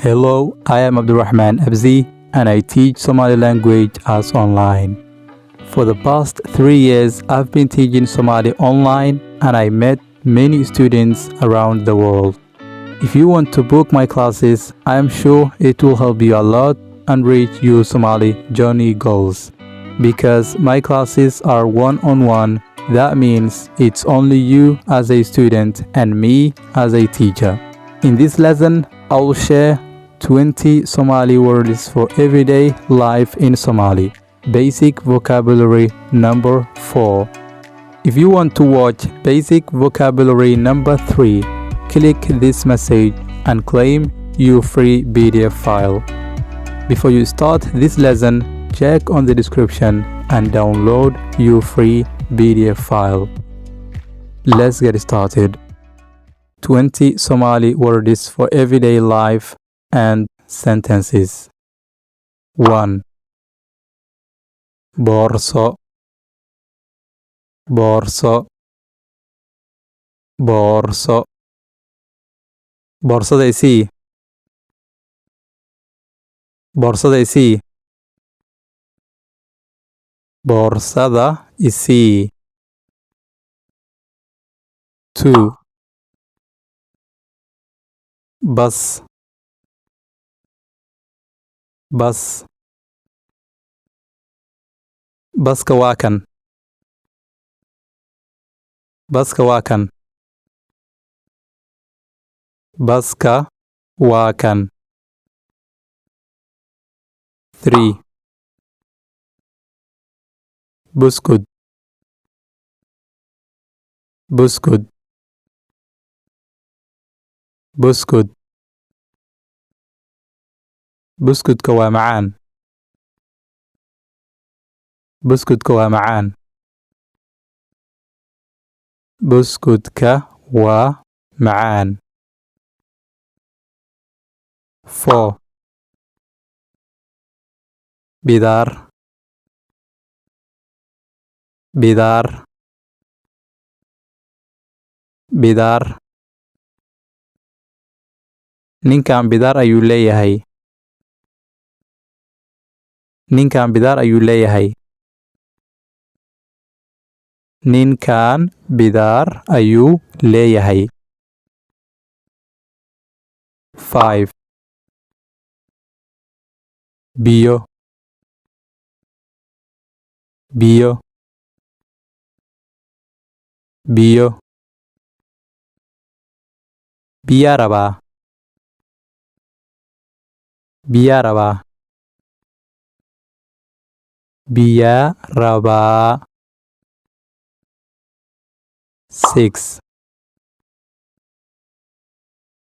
Hello, I am Abdurrahman Abzi and I teach Somali language as online. For the past 3 years, I've been teaching Somali online and I met many students around the world. If you want to book my classes, I am sure it will help you a lot and reach your Somali journey goals. Because my classes are one-on-one, that means it's only you as a student and me as a teacher. In this lesson, I will share 20 Somali words for everyday life in Somali. Basic vocabulary number 4. If you want to watch basic vocabulary number 3, click this message and claim your free PDF file. Before you start this lesson, check on the description and download your free PDF file. Let's get started. 20 Somali words for everyday life and sentences. 1. Borso, borso, borso. Borsada isii, borsada isii, borsada isii. 2. Bus, bus, baska waa kan, baska waa kan, baska waa kan. 3. Buskud, buskud, buskud. buskudka waa macaan, buskudka waa macaan, buskudka waa macaan. 4. Bidaar, bidaar, bidaar. Ninkan bidaar ayuu leeyahay, ninkan bidaar ayuu leeyahay, ninkan bidaar ayuu leeyahay. 5. Biyo, biyo, biyo. Biyaa rabaa, biyaa rabaa, biyaa rabaa. 6.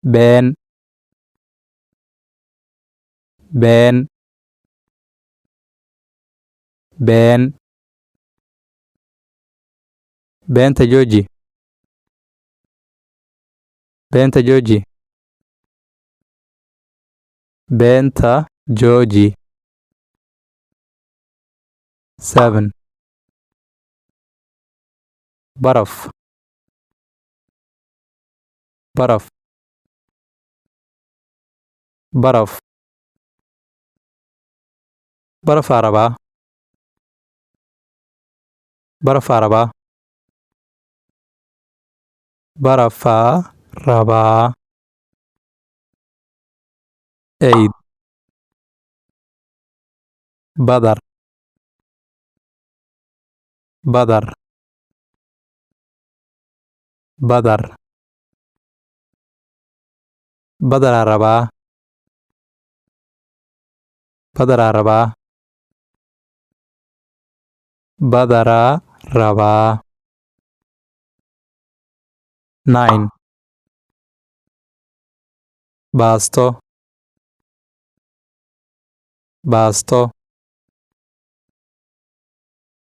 Been, been, been. Beenta jooji, beenta jooji, beenta jooji. 7. Baraf, baraf, baraf. Barafaa rabaa, barafaa rabaa, barafaa rabaa. 8. Badar, badar, badar. Badaraa rabaa, badaraa rabaa, badaraa rabaa. 9. Baasto, baasto,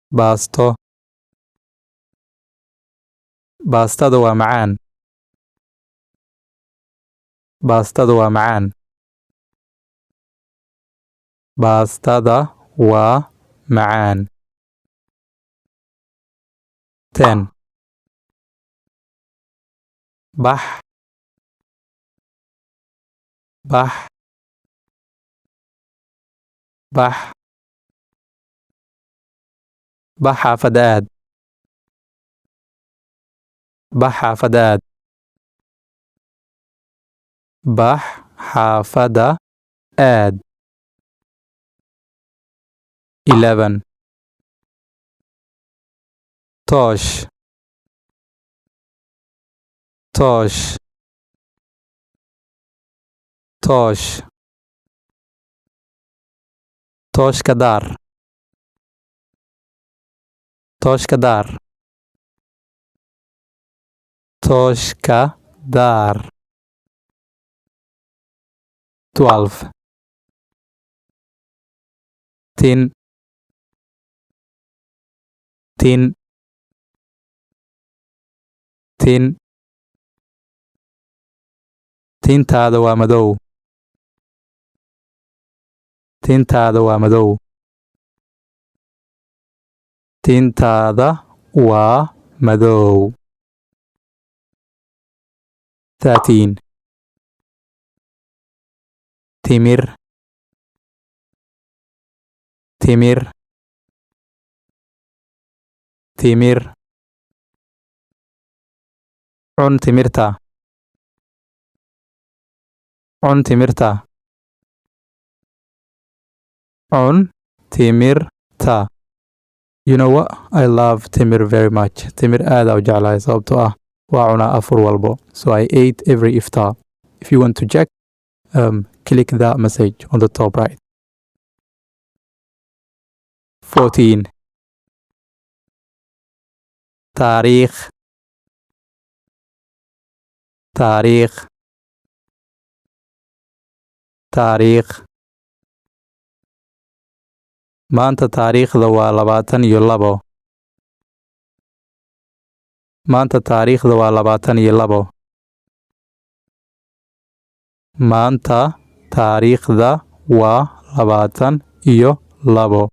baasto. Baastada waa macaan, baastada waa macaan, baastada waa macaan. 10. Bax, bax, bax bax xaafadda aad bax xaafadda aad bax xaafadda aad 11 toosh toosh toosh tooshka daar tooshka daar tooshka daar 12 tin tin tin tintaada waa madow tintaada waa madow tintaada waa madow 13 timir timir timir cun timirta cun timirta cun timirta You know what? I love timir very much. Timir aad u jeclahay sababtoo ah waa cunaa afur walbo. So I ate every iftar. If you want to check, click that message on the top right. 14 taariikh taariikh taariikh maanta taariikhda waa 22 maanta taariikhda waa 22 maanta taariikhda waa 22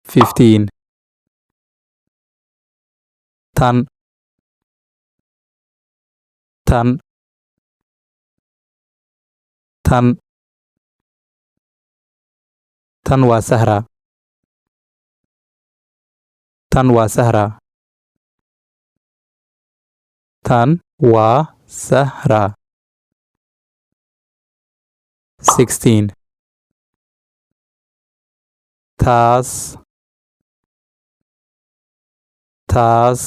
15 tan tan tan tan waa sahra tan waa sahra tan waa sahra 16 taas taas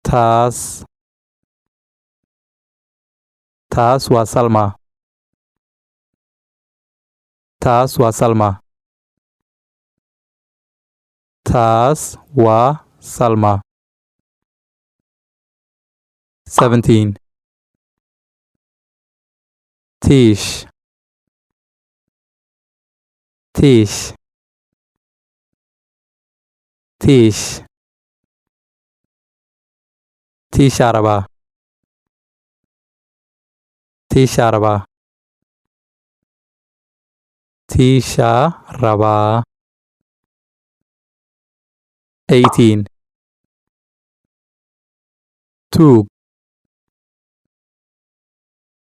taas taas waa salma taas waa salma taas waa salma 17 tiish tiish tiish tiishaa rabaa tiishaa rabaa tiishaa rabaa 18 tuug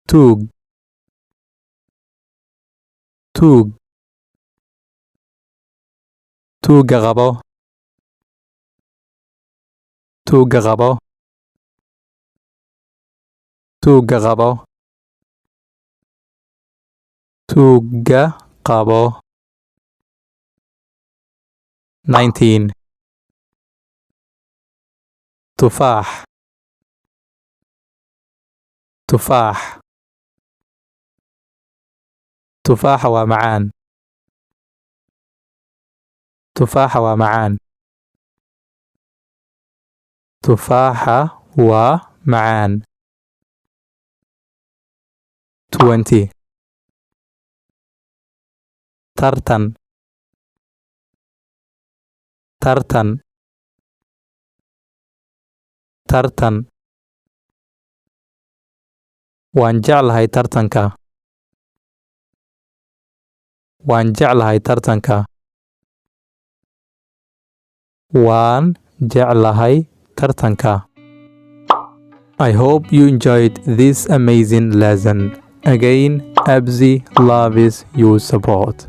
tuug tuug tuugga qabo tuugga qabo tuugga qabo tuugga qabo 19 tufaax tufaax tufaaxa waa macaan tufaaxa waa macaan tufaaxa waa macaan 20 tartan tartan tartan waan jeclahay tartanka waan jeclahay tartanka waan jeclahay tartanka I hope you enjoyed this amazing lesson Again, Abzi loves your support.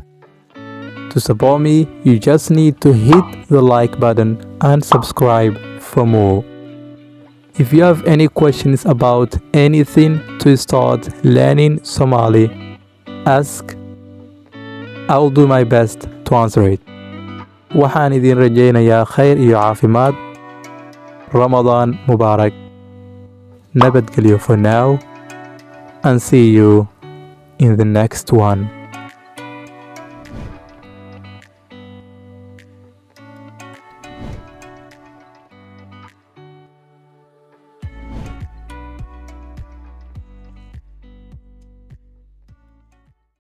To support me, you just need to hit the like button and subscribe for more. If you have any questions about anything to start learning Somali, ask. I'll do my best to answer it. Waxaan idin rajaynayaa khayr iyo caafimaad. Ramadan Mubarak. Nabadgelyo for now, and see you in the next one.